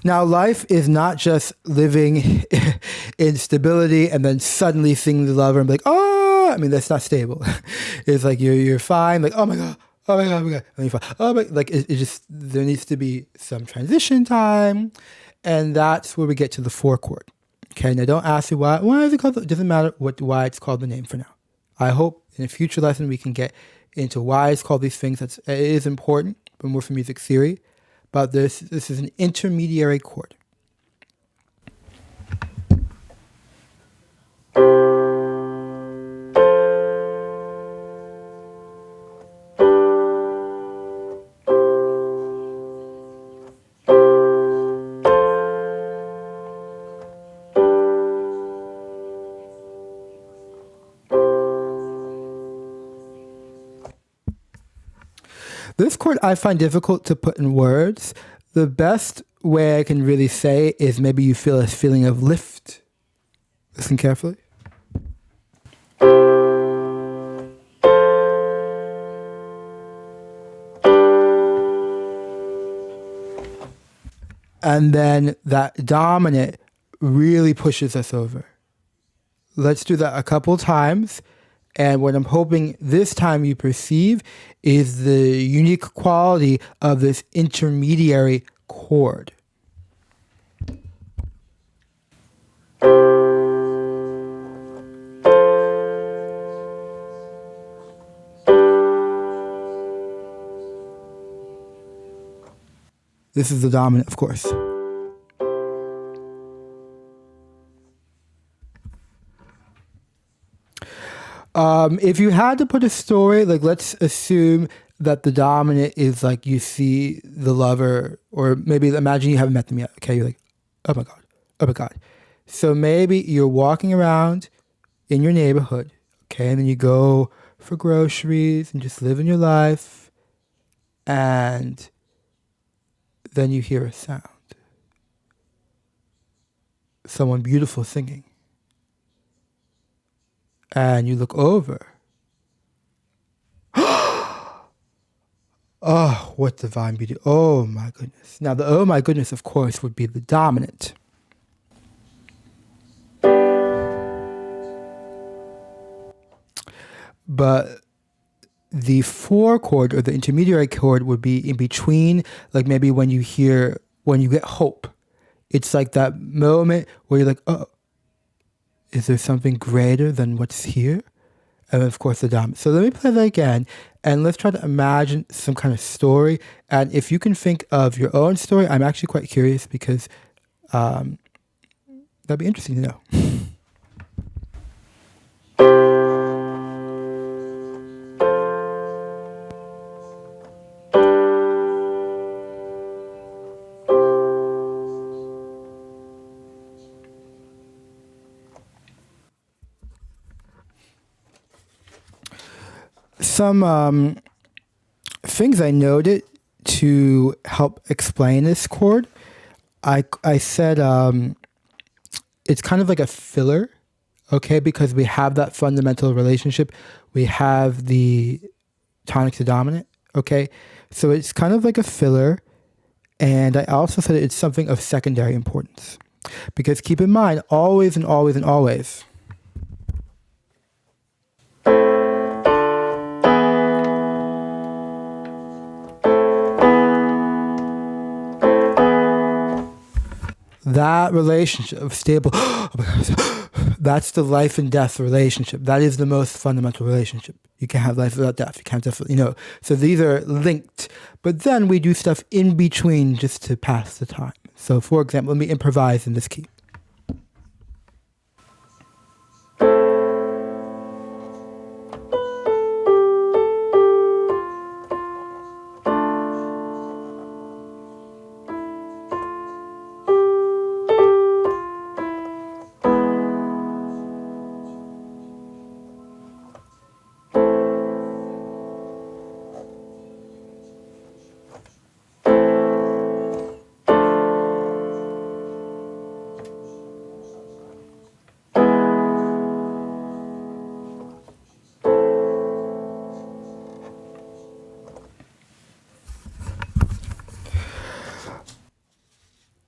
Now, life is not just living in stability and then suddenly seeing the lover and be like, oh, I mean, that's not stable. It's like you're fine, like, oh my God, oh my God, oh my God. And you're fine. Oh my, like, it just, there needs to be some transition time. And that's where we get to the IV chord. Okay, now don't ask me why is it called, it doesn't matter why it's called the name for now. I hope in a future lesson we can get into why it's called these things. It is important, but more for music theory. But this is an intermediary chord. This chord I find difficult to put in words. The best way I can really say is maybe you feel a feeling of lift. Listen carefully. And then that dominant really pushes us over. Let's do that a couple times. And what I'm hoping this time you perceive is the unique quality of this intermediary chord. This is the dominant, of course. If you had to put a story, like let's assume that the dominant is like you see the lover, or maybe imagine you haven't met them yet. Okay, you're like, oh my God, oh my God. So maybe you're walking around in your neighborhood, okay, and then you go for groceries and just living your life, and then you hear a sound. Someone beautiful singing. And you look over. Oh, what divine beauty. Oh my goodness. Now the oh my goodness, of course, would be the dominant. But the IV chord or the intermediary chord would be in between, like maybe when you get hope. It's like that moment where you're like, oh, is there something greater than what's here? And of course the dominant. So let me play that again, and let's try to imagine some kind of story. And if you can think of your own story, I'm actually quite curious because that'd be interesting to know. Some things I noted to help explain this chord. I said it's kind of like a filler, okay, because we have that fundamental relationship. We have the tonic to dominant, okay? So it's kind of like a filler. And I also said it's something of secondary importance. Because keep in mind, always and always and always, that relationship of stable, oh my God, that's the life and death relationship. That is the most fundamental relationship. You can't have life without death. You can't definitely, So these are linked. But then we do stuff in between just to pass the time. So for example, let me improvise in this key.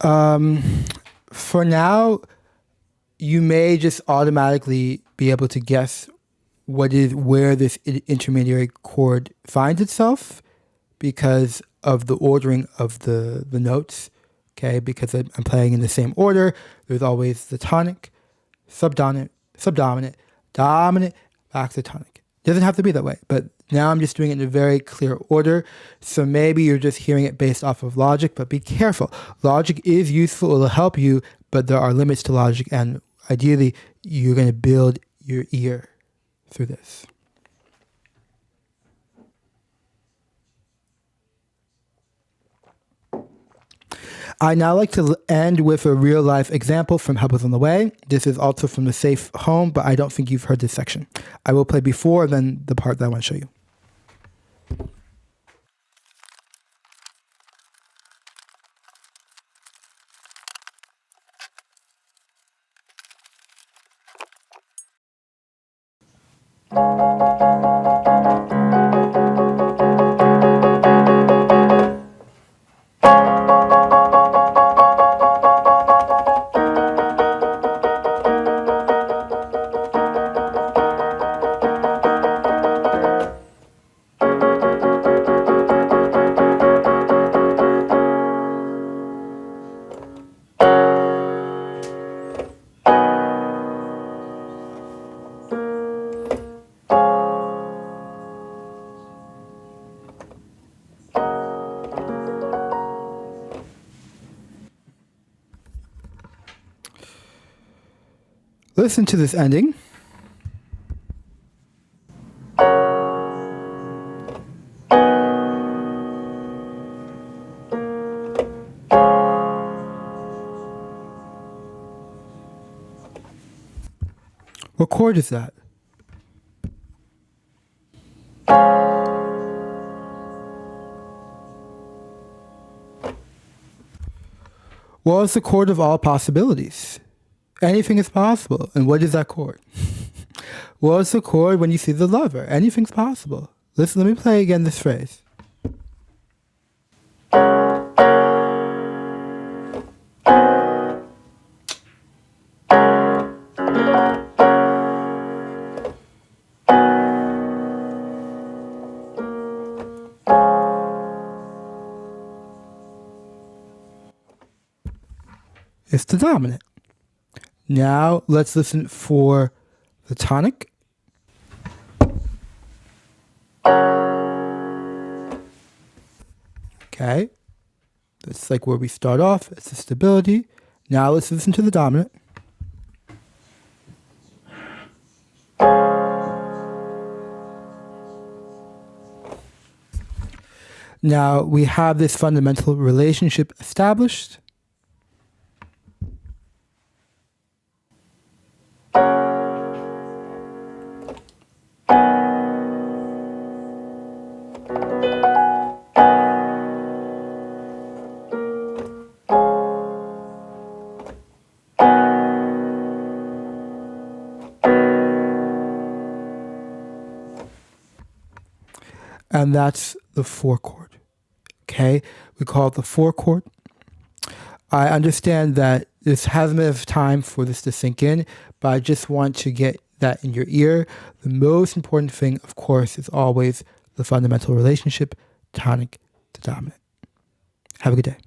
For now, you may just automatically be able to guess where this intermediary chord finds itself because of the ordering of the notes. Okay, because I'm playing in the same order. There's always the tonic, subdominant, dominant, back to tonic. Doesn't have to be that way, but now I'm just doing it in a very clear order. So maybe you're just hearing it based off of logic, but be careful. Logic is useful, it'll help you, but there are limits to logic, and ideally you're going to build your ear through this. I now like to end with a real life example from Help Is On The Way. This is also from the Safe Home, but I don't think you've heard this section. I will play before and then the part that I want to show you. Listen to this ending. What chord is that? Well, it's the chord of all possibilities. Anything is possible. And what is that chord? Well, it's the chord when you see the lover. Anything's possible. Listen, let me play again this phrase. It's the dominant. Now let's listen for the tonic. Okay. That's like where we start off. It's the stability. Now let's listen to the dominant. Now we have this fundamental relationship established. And that's the 4 chord. Okay, we call it the 4 chord. I understand that this hasn't been enough time for this to sink in, but I just want to get that in your ear. The most important thing, of course, is always the fundamental relationship, tonic to dominant. Have a good day.